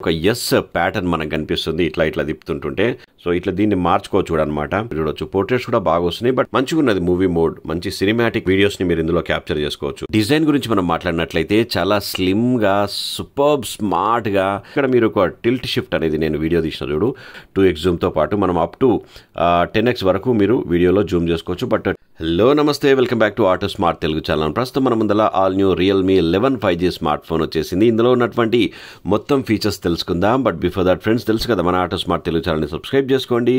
ఒక yes pattern మనకు కనిపిస్తుంది ఇట్లా తిప్పుతుంటుంటే. సో ఇట్లా దీన్ని మార్చుకోవచ్చు కూడా అనమాట. చూడొచ్చు పోర్ట్రేట్స్ కూడా బాగా వస్తున్నాయి. బట్ మంచిగా ఉన్నది మూవీ మోడ్, మంచి సినిమాటిక్ వీడియోస్ ని మీరు ఇందులో క్యాప్చర్ చేసుకోవచ్చు. డిజైన్ గురించి మనం మాట్లాడినట్లయితే చాలా స్లిమ్ గా, సూపర్బ్ స్మార్ట్ గా, ఇక్కడ మీరు ఒక టిల్ట్ షిఫ్ట్ అనేది నేను వీడియో తీసిన చూడు 2x జూమ్ తో పాటు మనం అప్ టు 10x వరకు మీరు వీడియోలో జూమ్ చేసుకోవచ్చు. బట్ హలో నమస్తే, welcome back to auto smart Telugu channel. ప్రస్తుతం మన ముందర all new Realme 11 5G smart phone వచ్చేసింది. ఇందులో ఉన్నటువంటి మొత్తం ఫీచర్స్ తెలుసుకుందాం. బట్ బిఫోర్ దట్ ఫ్రెండ్స్, తెలుసు కదా మన ఆటో స్మార్ట్ తెలుగు ఛానల్ని సబ్స్క్రైబ్ చేసుకోండి,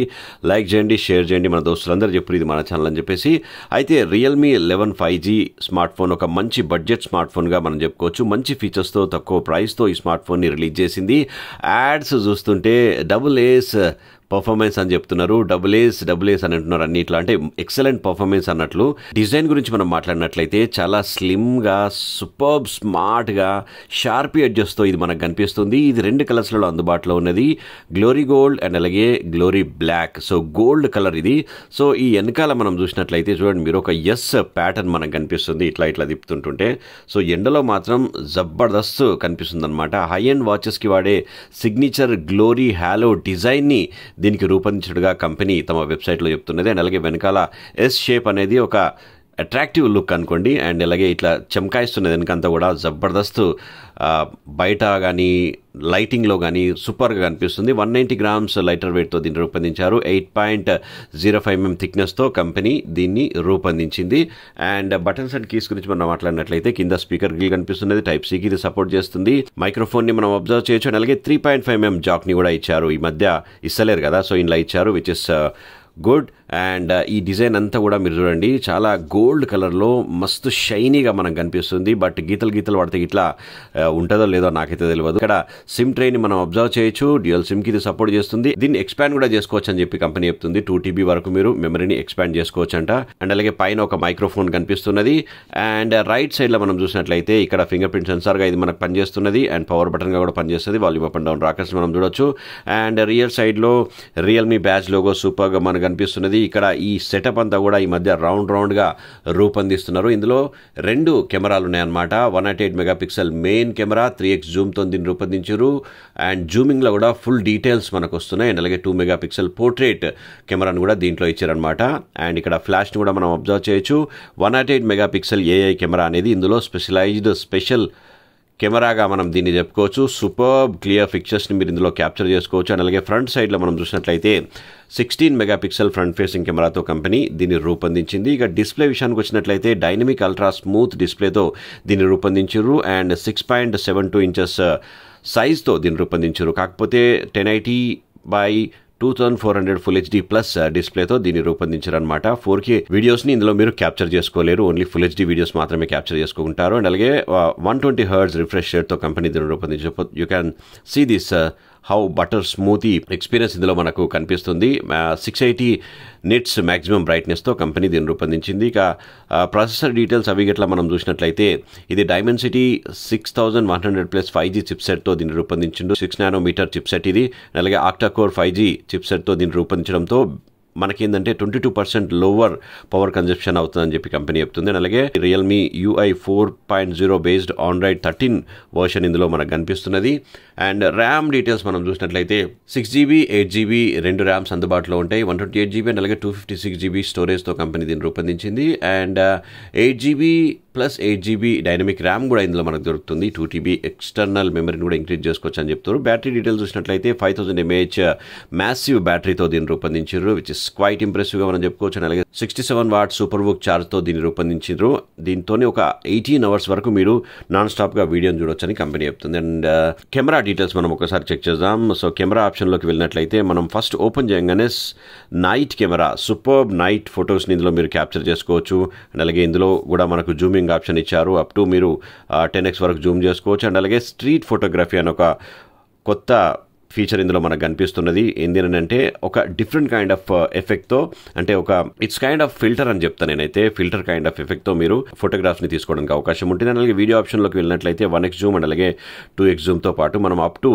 లైక్ చేయండి, షేర్ చేయండి. మన దోస్తులందరూ చెప్పారు ఇది మన ఛానల్ అని చెప్పేసి. అయితే రియల్మీ 11 5G స్మార్ట్ ఫోన్ ఒక మంచి బడ్జెట్ స్మార్ట్ ఫోన్గా మనం చెప్పుకోవచ్చు. మంచి ఫీచర్స్తో, తక్కువ ప్రైస్తో ఈ స్మార్ట్ ఫోన్ని రిలీజ్ చేసింది. యాడ్స్ చూస్తుంటే AA పర్ఫార్మెన్స్ అని చెప్తున్నారు, AA అని అంటున్నారు అన్నిట్లో, అంటే ఎక్సలెంట్ పర్ఫార్మెన్స్ అన్నట్లు. డిజైన్ గురించి మనం మాట్లాడినట్లయితే చాలా స్లిమ్గా, సూపర్బ్ స్మార్ట్గా, షార్పీ ఎడ్జెస్తో ఇది మనకు కనిపిస్తుంది. ఇది 2 కలర్స్లలో అందుబాటులో ఉన్నది, గ్లోరీ గోల్డ్ అండ్ అలాగే glory black. So gold colour ఇది. సో ఈ వెనకాల మనం చూసినట్లయితే చూడండి మీరు, ఒక ఎస్ ప్యాటర్న్ మనకు కనిపిస్తుంది ఇట్లా తిప్పుతుంటుంటే. సో ఎండలో మాత్రం జబర్దస్త్ కనిపిస్తుంది అనమాట. హై అండ్ వాచెస్కి వాడే సిగ్నేచర్ గ్లోరీ హ్యాలో డిజైన్ని దీనికి రూపొందించినట్టుగా కంపెనీ తమ వెబ్సైట్లో చెప్తున్నది. అండ్ అలాగే వెనకాల ఎస్ షేప్ అనేది ఒక అట్రాక్టివ్ లుక్ అనుకోండి. అండ్ అలాగే ఇట్లా చమకాయిస్తున్నది వెనకంతా కూడా జబర్దస్త్. బయట కానీ లైటింగ్లో కానీ సూపర్గా కనిపిస్తుంది. 190 grams లైటర్ వెయిట్తో దీన్ని రూపొందించారు. 8.05 mm థిక్నెస్తో కంపెనీ దీన్ని రూపొందించింది. అండ్ బటన్స్ అండ్ కీస్ గురించి మనం మాట్లాడినట్లయితే కింద స్పీకర్ గ్రిల్ కనిపిస్తున్నది, టైప్ సికి ఇది సపోర్ట్ చేస్తుంది. మైక్రోఫోన్ని మనం అబ్జర్వ్ చేయొచ్చు. అండ్ అలాగే 3.5 mm జాక్ని కూడా ఇచ్చారు. ఈ మధ్య ఇస్తలేరు కదా, సో ఇలా ఇచ్చారు, విచ్ ఇస్ గుడ్. అండ్ ఈ డిజైన్ అంతా కూడా మీరు చూడండి చాలా గోల్డ్ కలర్లో మస్తు షైనీగా మనకు కనిపిస్తుంది. బట్ గీతలు పడితే ఇట్లా ఉంటుందో లేదో నాకైతే తెలియదు. ఇక్కడ సిమ్ ట్రైని మనం అబ్జర్వ్ చేయొచ్చు. డ్యూయల్ సిమ్కి ఇది సపోర్ట్ చేస్తుంది. దీన్ని ఎక్స్పాండ్ కూడా చేసుకోవచ్చు అని చెప్పి కంపెనీ చెప్తుంది. 2TB వరకు మీరు మెమరీని ఎక్స్పాండ్ చేసుకోవచ్చు అంట. అండ్ అలాగే పైన ఒక మైక్రోఫోన్ కనిపిస్తున్నది. అండ్ రైట్ సైడ్లో మనం చూసినట్లయితే ఇక్కడ ఫింగర్ ప్రింట్ సెన్సార్గా ఇది మనకు పనిచేస్తున్నది. అండ్ పవర్ బటన్గా కూడా పనిచేస్తుంది. Volume up and down rockers మనం చూడొచ్చు. అండ్ రియర్ సైడ్లో రియల్మీ బ్యాడ్జ్ లోగో సూపర్గా మనకు కనిపిస్తున్నది. ఇక్కడ ఈ సెటప్ అంతా కూడా ఈ మధ్య రౌండ్గా రూపొందిస్తున్నారు. ఇందులో 2 కెమెరాలు ఉన్నాయన్నమాట. 108 మెగాపిక్సెల్ మెయిన్ కెమెరా, 3x జూమ్తో దీన్ని రూపొందించారు. అండ్ జూమింగ్లో కూడా ఫుల్ డీటెయిల్స్ మనకు వస్తున్నాయి. అండ్ అలాగే 2 మెగాపిక్సెల్ పోర్ట్రేట్ కెమెరాను కూడా దీంట్లో ఇచ్చారనమాట. అండ్ ఇక్కడ ఫ్లాష్ని కూడా మనం అబ్జర్వ్ చేయొచ్చు. 108 మెగాపిక్సెల్ AI కెమెరా అనేది ఇందులో స్పెషల్ కెమెరాగా మనం దీన్ని చెప్పుకోవచ్చు. సూపర్బ్ క్లియర్ పిక్చర్స్ని మీరు ఇందులో క్యాప్చర్ చేసుకోవచ్చు. అండ్ అలాగే ఫ్రంట్ సైడ్లో మనం చూసినట్లయితే 16 మెగాపిక్సెల్ ఫ్రంట్ ఫేసింగ్ కెమెరాతో కంపెనీ దీన్ని రూపొందించింది. ఇక డిస్ప్లే విషయానికి వచ్చినట్లయితే డైనమిక్ అల్ట్రా స్మూత్ డిస్ప్లేతో దీన్ని రూపొందించారు. అండ్ 6.72 inches సైజ్తో దీన్ని రూపొందించారు. కాకపోతే 1080x2400 ఫుల్ HD ప్లస్ డిస్ప్లేతో దీన్ని రూపొందించారనమాట. 4K వీడియోస్ని ఇందులో మీరు క్యాప్చర్ చేసుకోలేరు, ఓన్లీ ఫుల్ HD వీడియోస్ మాత్రమే క్యాప్చర్ చేసుకుంటారు. అండ్ అలాగే 120 Hz రిఫ్రెష్ రేట్తో కంపెనీ దీన్ని రూపొందించారు. You can see this how butter smooth experience ఇందులో మనకు కనిపిస్తుంది. 680 nits మ్యాక్సిమం బ్రైట్నెస్తో కంపెనీ దీన్ని రూపొందించింది. ఇక ప్రాసెసర్ డీటెయిల్స్ అవి గట్లా మనం చూసినట్లయితే ఇది డైమెన్సిటీ 6100+ 5G చిప్సెట్తో దీన్ని రూపొందించిండు. 6 nanometer చిప్సెట్ ఇది. అలాగే ఆక్టాకోర్ 5G చిప్సెట్తో దీన్ని రూపొందించడంతో మనకేంటంటే 22% లోవర్ పవర్ కన్జప్షన్ అవుతుందని చెప్పి కంపెనీ చెప్తుంది. అలాగే Realme UI 4.0 based Android 13 version ఇందులో మనకు కనిపిస్తున్నది. అండ్ ర్యామ్ డీటెయిల్స్ మనం చూసినట్లయితే 6GB 8GB 2 ర్యామ్స్ అందుబాటులో ఉంటాయి. 128GB అండ్ అలాగే 256GB స్టోరేజ్తో కంపెనీ దీన్ని రూపొందించింది. And 8GB plus 8GB dynamic RAM కూడా ఇందులో మనకు దొరుకుతుంది. 2TB ఎక్స్టర్నల్ మెమరీని కూడా ఇంక్రీజ్ చేసుకోవచ్చు అని చెప్తారు. బ్యాటరీ డీటెయిల్స్ చూసినట్లయితే 5000 mAh మ్యాసివ్ బ్యాటరీతో దీన్ని రూపొందించారు, విచ్ ఇస్ క్వైట్ ఇంప్రెసివ్గా మనం చెప్పుకోవచ్చు. అలాగే 67 వాట్ సూపర్ బుక్ ఛార్జ్తో దీన్ని రూపొందించారు. దీంతోనే ఒక 18 hours వరకు మీరు నాన్ స్టాప్గా వీడియోని చూడొచ్చు అని కంపెనీ చెప్తుంది. అండ్ కెమెరా డీటెయిల్స్ మనం ఒకసారి చెక్ చేద్దాం. సో కెమెరా ఆప్షన్లోకి వెళ్ళినట్లయితే మనం ఫస్ట్ ఓపెన్ చేయగానే నైట్ కెమెరా, సూపర్బ్ నైట్ ఫొటోస్ని ఇందులో మీరు క్యాప్చర్ చేసుకోవచ్చు. అండ్ అలాగే ఇందులో కూడా మనకు జూమింగ్ ఆప్షన్ ఇచ్చారు. అప్ టు మీరు 10x వరకు జూమ్ చేసుకోవచ్చు. అండ్ అలాగే స్ట్రీట్ ఫోటోగ్రఫీ అని ఒక కొత్త ఫీచర్ ఇందులో మనకు కనిపిస్తున్నది. ఏంటంటే ఒక డిఫరెంట్ కైండ్ ఆఫ్ ఎఫెక్ట్తో, అంటే ఒక ఇట్స్ కైండ్ ఆఫ్ ఫిల్టర్ అని చెప్తాను నేనైతే. ఫిల్టర్ కైండ్ ఆఫ్ ఎఫెక్ట్తో మీరు ఫోటోగ్రాఫ్స్ని తీసుకోవడానికి అవకాశం ఉంటుంది. అలాగే వీడియో ఆప్షన్లోకి వెళ్ళినట్లయితే 1x జూమ్ అండ్ అలాగే 2x జూమ్తో పాటు మనం అప్ టు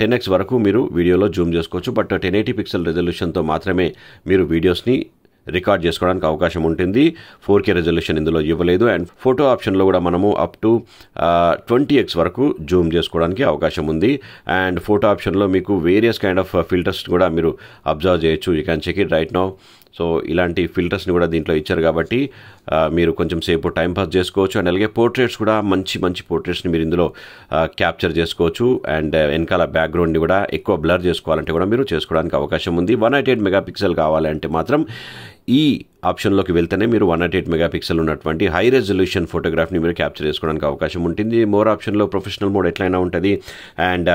10x వరకు మీరు వీడియోలో జూమ్ చేసుకోవచ్చు. బట్ 1080 పిక్సెల్ రెజల్యూషన్తో మాత్రమే మీరు వీడియోస్ని రికార్డ్ చేసుకోవడానికి అవకాశం ఉంటుంది. 4K రెజల్యూషన్ ఇందులో ఇవ్వలేదు. అండ్ ఫోటో ఆప్షన్లో కూడా మనము అప్ టు 20x వరకు జూమ్ చేసుకోవడానికి అవకాశం ఉంది. అండ్ ఫోటో ఆప్షన్లో మీకు వేరియస్ కైండ్ ఆఫ్ ఫిల్టర్స్ కూడా మీరు అబ్జర్వ్ చేయొచ్చు. You can check it right now. So ఇలాంటి ఫిల్టర్స్ని కూడా దీంట్లో ఇచ్చారు కాబట్టి మీరు కొంచెం సేపు టైం పాస్ చేసుకోవచ్చు. అండ్ అలాగే పోర్ట్రేట్స్ కూడా మంచి మంచి పోర్ట్రేట్స్ని మీరు ఇందులో క్యాప్చర్ చేసుకోవచ్చు. అండ్ వెనకాల బ్యాక్గ్రౌండ్ని కూడా ఎక్కువ బ్లర్ చేసుకోవాలంటే కూడా మీరు చేసుకోవడానికి అవకాశం ఉంది. 198 మెగాపిక్సెల్ కావాలంటే మాత్రం ఈ ఆప్షన్లోకి వెళ్తేనే మీరు 198 మెగాపిక్సెల్ ఉన్నటువంటి హై రెజల్యూషన్ ఫోటోగ్రాఫ్ని మీరు క్యాప్చర్ చేసుకోవడానికి అవకాశం ఉంటుంది. మోర్ ఆప్షన్లో ప్రొఫెషనల్ మోడ్ ఎట్లయినా ఉంటుంది. అండ్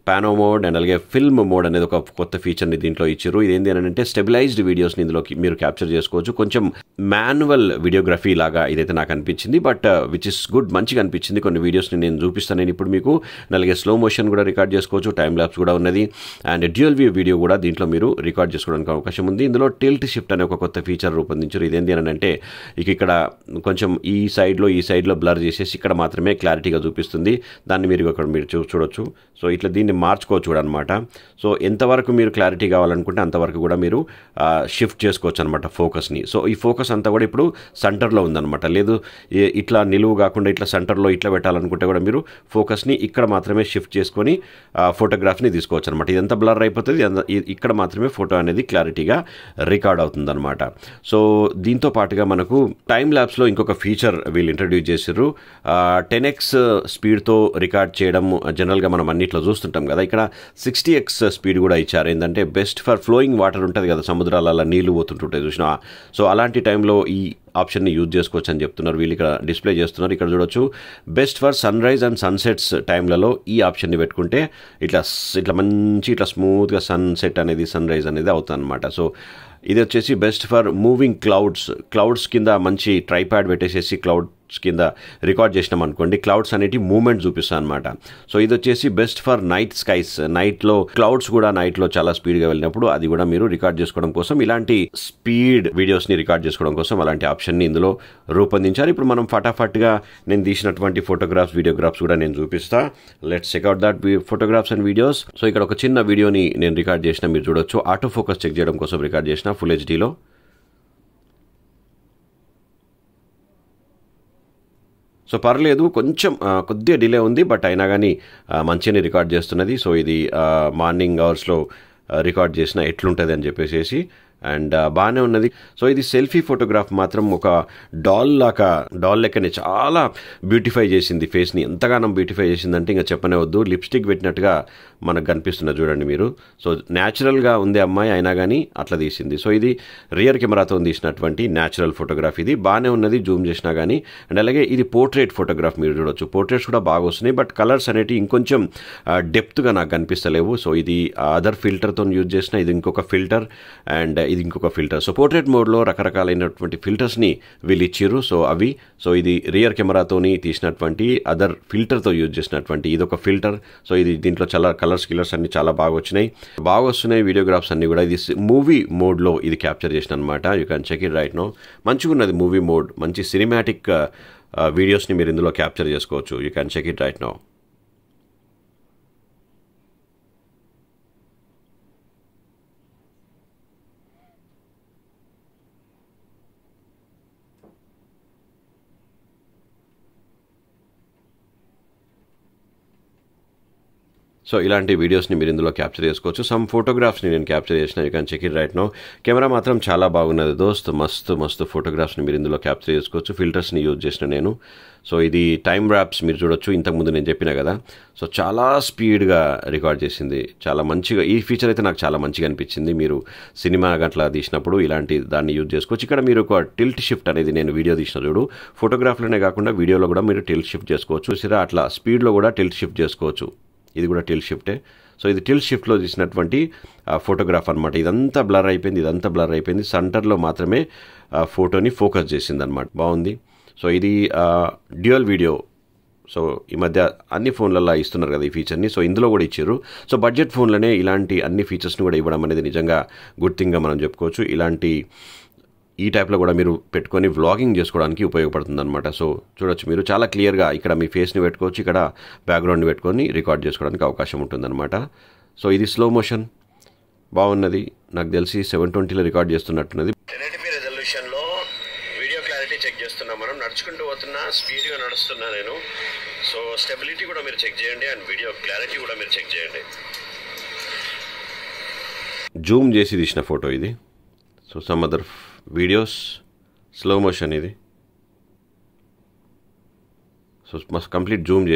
పానో మోడ్ అండ్ అలాగే ఫిల్మ్ మోడ్ అనేది ఒక కొత్త ఫీచర్ని దీంట్లో ఇచ్చారు. ఇదేంటి అని అంటే స్టెబిలైజ్డ్ వీడియోస్ని ఇందులోకి మీరు క్యాప్చర్ చేసుకోవచ్చు. కొంచెం మాన్యువల్ వీడియోగ్రఫీ లాగా ఇదైతే నాకు అనిపించింది. బట్ విచ్ ఇస్ గుడ్, మంచిగా అనిపించింది. కొన్ని వీడియోస్ని నేను చూపిస్తాను నేను ఇప్పుడు మీకు. అలాగే స్లో మోషన్ కూడా రికార్డ్ చేసుకోవచ్చు. టైమ్ ల్యాప్స్ కూడా ఉన్నది. అండ్ డ్యూయల్ వ్యూ వీడియో కూడా దీంట్లో మీరు రికార్డ్ చేసుకోవడానికి అవకాశం ఉంది. ఇందులో టిల్ట్ షిఫ్ట్ అనే ఒక కొత్త ఫీచర్ రూపొందించారు. ఇదేంటి అని అంటే ఇక్కడ కొంచెం ఈ సైడ్లో బ్లర్ చేసేసి ఇక్కడ మాత్రమే క్లారిటీగా చూపిస్తుంది. దాన్ని మీరు ఇక్కడ మీరు చూడొచ్చు. సో ఇట్లా దీన్ని మార్చుకోవచ్చు కూడా అనమాట. సో ఎంతవరకు మీరు క్లారిటీ కావాలనుకుంటే అంతవరకు కూడా మీరు షిఫ్ట్ చేసుకోవచ్చు అనమాట ఫోకస్ని. సో ఈ ఫోకస్ అంతా కూడా ఇప్పుడు సెంటర్లో ఉందన్నమాట. లేదు ఇట్లా నిలువు కాకుండా ఇట్లా సెంటర్లో ఇట్లా పెట్టాలనుకుంటే కూడా మీరు ఫోకస్ని ఇక్కడ మాత్రమే షిఫ్ట్ చేసుకొని ఫోటోగ్రాఫ్ని తీసుకోవచ్చు అనమాట. ఇదంతా బ్లర్ అయిపోతుంది. ఇక్కడ మాత్రమే ఫోటో అనేది క్లారిటీగా రికార్డ్ అవుతుంది అనమాట. సో దీంతో పాటుగా మనకు టైమ్ ల్యాబ్స్లో ఇంకొక ఫీచర్ వీళ్ళు ఇంట్రడ్యూస్ చేశారు. 10x స్పీడ్తో రికార్డ్ చేయడం జనరల్గా మనం అన్నిట్లో చూస్తుంటాం కదా. ఇక్కడ 60x స్పీడ్ కూడా ఇచ్చారు. ఏంటంటే బెస్ట్ ఫర్ ఫ్లోయింగ్ వాటర్ ఉంటుంది కదా, సముద్రాలలో నీళ్లు పోతుంటుంటాయి చూసినా. సో అలాంటి టైంలో ఈ ఆప్షన్ని యూజ్ చేసుకోవచ్చు అని చెప్తున్నారు. వీళ్ళు ఇక్కడ డిస్ప్లే చేస్తున్నారు. ఇక్కడ చూడొచ్చు, best for sunrise and sunsets టైంలలో ఈ ఆప్షన్ని పెట్టుకుంటే ఇట్లా మంచి ఇట్లా స్మూత్గా సన్సెట్ అనేది సన్ రైజ్ అనేది అవుతుంది అనమాట. సో ఇది వచ్చేసి బెస్ట్ ఫర్ మూవింగ్ క్లౌడ్స్ కింద మంచి ట్రైప్యాడ్ పెట్టేసేసి క్లౌడ్స్ కింద రికార్డ్ చేసినాం అనుకోండి, క్లౌడ్స్ అనేవి మూమెంట్ చూపిస్తాయి అనమాట. సో ఇది వచ్చేసి బెస్ట్ ఫర్ నైట్ స్కైస్, నైట్లో క్లౌడ్స్ కూడా నైట్లో చాలా స్పీడ్గా వెళ్ళినప్పుడు అది కూడా మీరు రికార్డ్ చేసుకోవడం కోసం, ఇలాంటి స్పీడ్ వీడియోస్ని రికార్డ్ చేసుకోవడం కోసం అలాంటి ఆప్షన్ని ఇందులో రూపొందించారు. ఇప్పుడు మనం ఫటాఫట్గా నేను తీసినటువంటి ఫోటోగ్రాఫ్స్ వీడియోగ్రాఫ్స్ కూడా నేను చూపిస్తా. Let's check out that photographs and videos. So ఇక్కడ ఒక చిన్న వీడియోని నేను రికార్డ్ చేసిన, మీరు చూడొచ్చు. ఆటో ఫోకస్ చెక్ చేయడం కోసం రికార్డ్ చేసిన ఫుల్ హెచ్డీలో. సో పర్లేదు, కొంచెం కొద్దిగా డిలే ఉంది, బట్ అయినా కానీ మంచిగానే రికార్డ్ చేస్తున్నది. సో ఇది మార్నింగ్ అవర్స్లో రికార్డ్ చేసిన ఎట్లుంటుంది అని చెప్పేసి అండ్ బాగానే ఉన్నది. సో ఇది సెల్ఫీ ఫోటోగ్రాఫ్ మాత్రం ఒక డాల్ లెక్కనే చాలా బ్యూటిఫై చేసింది ఫేస్ని. ఎంతగానో బ్యూటిఫై చేసిందంటే ఇంకా చెప్పనే వద్దు. లిప్స్టిక్ పెట్టినట్టుగా మనకు కనిపిస్తున్నది చూడండి మీరు. సో న్యాచురల్గా ఉంది అమ్మాయి, అయినా కానీ అట్లా తీసింది. సో ఇది రియర్ కెమెరాతో తీసినటువంటి న్యాచురల్ ఫోటోగ్రాఫ్. ఇది బాగానే ఉన్నది జూమ్ చేసినా కానీ. అండ్ అలాగే ఇది పోర్ట్రేట్ ఫోటోగ్రాఫ్, మీరు చూడొచ్చు. పోర్ట్రేట్స్ కూడా బాగా వస్తున్నాయి, బట్ కలర్స్ అనేవి ఇంకొంచెం డెప్త్గా నాకు కనిపిస్తలేవు. సో ఇది అదర్ ఫిల్టర్తో యూజ్ చేసిన, ఇది ఇంకొక ఫిల్టర్ అండ్ ఇది ఇంకొక ఫిల్టర్. సో పోర్ట్రేట్ మోడ్లో రకరకాలైనటువంటి ఫిల్టర్స్ని వీళ్ళు ఇచ్చిర్రు. సో ఇది రియర్ కెమెరాతోని తీసినటువంటి అదర్ ఫిల్టర్తో యూజ్ చేసినటువంటి ఇదొక ఫిల్టర్. సో ఇది దీంట్లో చాలా కలర్స్ అన్ని చాలా బాగా వస్తున్నాయి వీడియోగ్రాఫ్స్ అన్ని కూడా. ఇది మూవీ మోడ్లో ఇది క్యాప్చర్ చేసిన అనమాట. You can check it right now. మంచిగా ఉన్నది మూవీ మోడ్. మంచి సినిమాటిక్ వీడియోస్ని మీరు ఇందులో క్యాప్చర్ చేసుకోవచ్చు. You can check it right now. So ఇలాంటి వీడియోస్ని మీరు ఇందులో క్యాప్చర్ చేసుకోవచ్చు. సమ్ ఫోటోగ్రాఫ్స్ని నేను క్యాప్చర్ చేసిన. You can check it right now. Camera మాత్రం చాలా బాగున్నది దోస్త్. మస్తు ఫోటోగ్రాఫ్స్ని మీరు ఇందులో క్యాప్చర్ చేసుకోవచ్చు. ఫిల్టర్స్ని యూజ్ చేసిన నేను. సో ఇది టైమ్ ర్యాప్స్ మీరు చూడొచ్చు. ఇంతకుముందు నేను చెప్పిన కదా. సో చాలా స్పీడ్గా రికార్డ్ చేసింది, చాలా మంచిగా. ఈ ఫీచర్ అయితే నాకు చాలా మంచిగా అనిపించింది. మీరు సినిమా గట్లా తీసినప్పుడు ఇలాంటి దాన్ని యూజ్ చేసుకోవచ్చు. ఇక్కడ మీరు ఒక టిల్ట్ షిఫ్ట్ అనేది నేను వీడియో తీసిన చూడు, ఫోటోగ్రాఫ్లోనే కాకుండా వీడియోలో కూడా మీరు టిల్ట్ షిఫ్ట్ చేసుకోవచ్చు. చూసిరా, అట్లా స్పీడ్లో కూడా టిల్ట్ షిఫ్ట్ చేసుకోవచ్చు. ఇది కూడా టిల్ట్ షిఫ్టే. సో ఇది టిల్ట్ షిఫ్ట్లో తీసినటువంటి ఫోటోగ్రాఫ్ అనమాట. ఇదంతా బ్లర్ అయిపోయింది. సెంటర్లో మాత్రమే ఫోటోని ఫోకస్ చేసింది అనమాట. బాగుంది. సో ఇది డ్యూయల్ వీడియో. సో ఈ మధ్య అన్ని ఫోన్లలో ఇస్తున్నారు కదా ఈ ఫీచర్ని. సో ఇందులో కూడా ఇచ్చారు. సో బడ్జెట్ ఫోన్లోనే ఇలాంటి అన్ని ఫీచర్స్ని కూడా ఇవ్వడం అనేది నిజంగా గుడ్ థింగ్గా మనం చెప్పుకోవచ్చు. ఈ టైప్లో కూడా మీరు పెట్టుకొని వ్లాగింగ్ చేసుకోవడానికి ఉపయోగపడుతుంది అనమాట. సో చూడొచ్చు మీరు చాలా క్లియర్గా ఇక్కడ మీ ఫేస్ని పెట్టుకోవచ్చు, ఇక్కడ బ్యాక్గ్రౌండ్ని పెట్టుకొని రికార్డ్ చేసుకోవడానికి అవకాశం ఉంటుందన్నమాట. సో ఇది స్లో మోషన్ బాగున్నది. నాకు తెలిసి 720లో రికార్డ్ చేస్తున్నట్టున్నది. చేస్తున్నాం. మనం నడుచుకుంటూ పోతున్నా, స్పీడ్గా నడుస్తున్నా నేను. సో స్టెబిలిటీ కూడా మీరు చెక్ చేయండి అండ్ వీడియో క్లారిటీ కూడా మీరు చెక్ చేయండి. జూమ్ చేసి తీసిన ఫోటో ఇది. So some other videos slow motion ఇది. సో మస్తు కంప్లీట్ జూమ్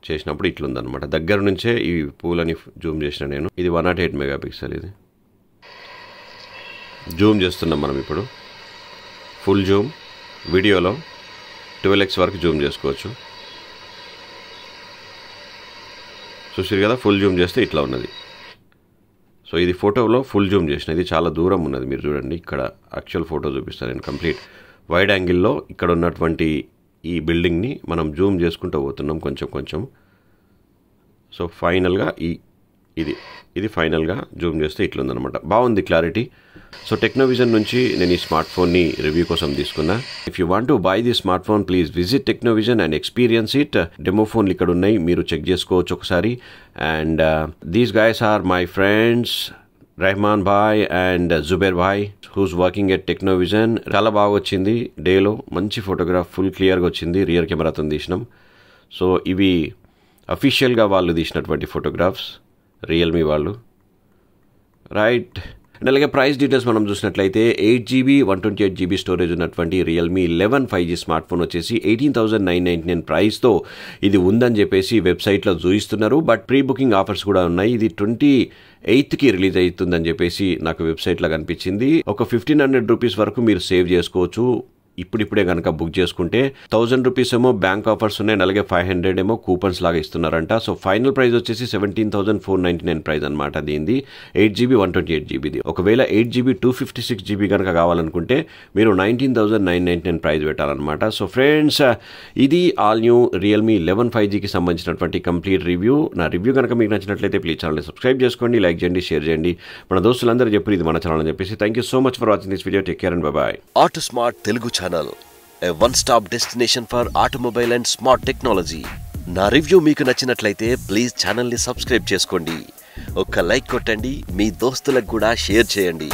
చేసినప్పుడు ఇట్లుందనమాట. దగ్గర నుంచే ఈ పూలని జూమ్ చేసిన నేను. ఇది 108 మెగాపిక్సెల్. ఇది జూమ్ చేస్తున్నాం మనం ఇప్పుడు. ఫుల్ జూమ్ వీడియోలో 12x వరకు జూమ్ చేసుకోవచ్చు. చూసారు కదా, ఫుల్ జూమ్ చేస్తే ఇట్లా ఉన్నది. సో ఇది ఫోటోలో ఫుల్ జూమ్ చేసిన. ఇది చాలా దూరం ఉన్నది. మీరు చూడండి, ఇక్కడ యాక్చువల్ ఫోటో చూపిస్తాను నేను. కంప్లీట్ వైడ్ యాంగిల్లో ఇక్కడ ఉన్నటువంటి ఈ బిల్డింగ్ని మనం జూమ్ చేసుకుంటూ పోతున్నాం కొంచెం. సో ఫైనల్గా ఇది ఫైనల్గా జూమ్ చేస్తే ఇట్లుందనమాట. బాగుంది క్లారిటీ. సో టెక్నోవిజన్ నుంచి నేను ఈ స్మార్ట్ ఫోన్ని రివ్యూ కోసం తీసుకున్నా. If you want to buy the smart phone please visit Technovision and experience it. Demo ఫోన్లు ఇక్కడ ఉన్నాయి, మీరు చెక్ చేసుకోవచ్చు ఒకసారి. And these guys are my friends Rehman భాయ్ అండ్ జుబేర్ భాయ్ హూస్ వర్కింగ్ ఎట్ టెక్నోవిజన్. చాలా బాగా వచ్చింది డేలో. మంచి ఫోటోగ్రాఫ్, ఫుల్ క్లియర్గా వచ్చింది. రియర్ కెమెరాతో తీసినాం. సో ఇవి అఫీషియల్గా వాళ్ళు తీసినటువంటి ఫోటోగ్రాఫ్స్, రియల్మీ వాళ్ళు. రైట్. అండ్ అలాగే ప్రైస్ డీటెయిల్స్ మనం చూసినట్లయితే 8GB 128GB స్టోరేజ్ ఉన్నటువంటి Realme 11 5G స్మార్ట్ ఫోన్ వచ్చేసి 18,999 ప్రైస్తో ఇది ఉందని చెప్పేసి వెబ్సైట్లో చూపిస్తున్నారు. బట్ ప్రీ బుకింగ్ ఆఫర్స్ కూడా ఉన్నాయి. ఇది 28కి రిలీజ్ అవుతుందని చెప్పేసి నాకు వెబ్సైట్లో కనిపించింది. ఒక 1,500 రూపీస్ వరకు మీరు సేవ్ చేసుకోవచ్చు ఇప్పుడిప్పుడే కనుక బుక్ చేసుకుంటే. 1,000 రూపీస్ ఏమో బ్యాంక్ ఆఫర్స్ ఉన్నాయి, అలాగే 500 ఏమో కూపన్స్ లాగా ఇస్తున్నారంట. సో ఫైనల్ ప్రైస్ వచ్చేసి 17,499 ప్రైస్ అనమాట దీనిది. 8GB 128GBది. ఒకవేళ 8GB 256GB కనుక కావాలనుకుంటే మీరు 19,999 ప్రైస్ పెట్టాలన్నమాట. సో ఫ్రెండ్స్, ఇది ఆల్ న్యూ Realme 11 5Gకి సంబంధించినటువంటి కంప్లీట్ రివ్యూ. నా రివ్యూ కనుక మీకు నచ్చినట్లయితే ప్లీజ్ ఛానల్ని సబ్స్క్రైబ్ చేసుకోండి, లైక్ చేయండి, షేర్ చేయండి. మన దోస్తులందరూ చెప్పి ఇది మన ఛానల్ అని చెప్పేసి. Thank you so much for watching this video. Take care and by by. Auto Smart Telugu channel, a one-stop destination for automobile and smart technology. నా రివ్యూ మీకు నచ్చినట్లయితే ప్లీజ్ ఛానల్ని సబ్స్క్రైబ్ చేసుకోండి, ఒక లైక్ కొట్టండి, మీ దోస్తులకు కూడా షేర్ చేయండి.